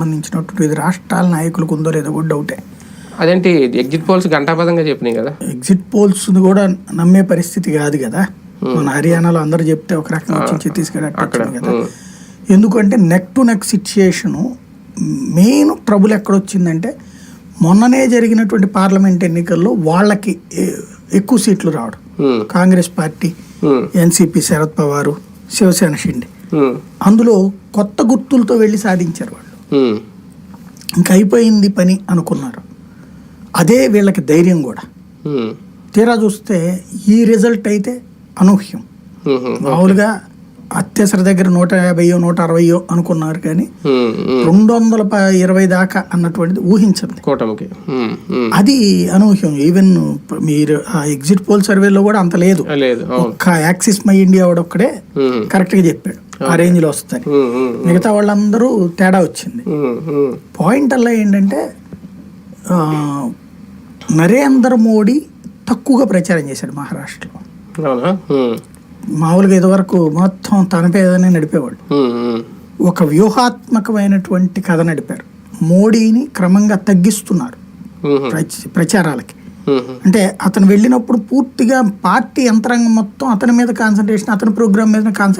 సంబంధించినటువంటి ఇది రాష్ట్రాల నాయకులకు ఉందో లేదో కూడా డౌటే. అదేంటి ఎగ్జిట్ పోల్స్ గంటాపదంగా చెప్పినాయి కదా. ఎగ్జిట్ పోల్స్ కూడా నమ్మే పరిస్థితి కాదు కదా. మన హర్యానాలో అందరూ చెప్తే ఒక రకంగా వచ్చి ఛత్తీస్గఢ్ అట్టింది కదా. ఎందుకంటే neck to neck situation main trouble ఎక్కడొచ్చిందంటే మొన్ననే జరిగినటువంటి పార్లమెంట్ ఎన్నికల్లో వాళ్ళకి ఎక్కువ సీట్లు రావడం. కాంగ్రెస్ పార్టీ, ఎన్సీపీ శరద్ పవారు, శివసేన షిండే, అందులో కొత్త గుర్తులతో వెళ్ళి సాధించారు వాళ్ళు. ఇంకా అయిపోయింది పని అనుకున్నారు. అదే వీళ్ళకి ధైర్యం కూడా. తీరా చూస్తే ఈ రిజల్ట్ అయితే అనూహ్యం. మామూలుగా అత్యవసర దగ్గర 150 160 అనుకున్నారు కానీ 220 దాకా అన్నటువంటిది ఊహించండి కూటమికి. అది అనూహ్యం. ఈవెన్ మీరు ఆ ఎగ్జిట్ పోల్ సర్వేలో కూడా అంత లేదు. ఒక్క యాక్సిస్ మై ఇండియా వాడు ఒక్కడే కరెక్ట్ గా చెప్పాడు ఆ రేంజ్ లో వస్తుంది. మిగతా వాళ్ళందరూ తేడా వచ్చింది. పాయింట్ అలా ఏంటంటే నరేంద్ర మోడీ తక్కువగా ప్రచారం చేశాడు మహారాష్ట్రలో. మామూలుగా ఇదివరకు మొత్తం తన పేదనే నడిపేవాడు. ఒక వ్యూహాత్మకమైనటువంటి కథ నడిపారు. మోడీని క్రమంగా తగ్గిస్తున్నారు ప్రచారాలకి. అంటే అతను వెళ్ళినప్పుడు పూర్తిగా పార్టీ యంత్రాంగం మొత్తం అతని మీద కాన్సన్ట్రేషన్, అతని ప్రోగ్రామ్ మీద కాన్సన్ట్రేషన్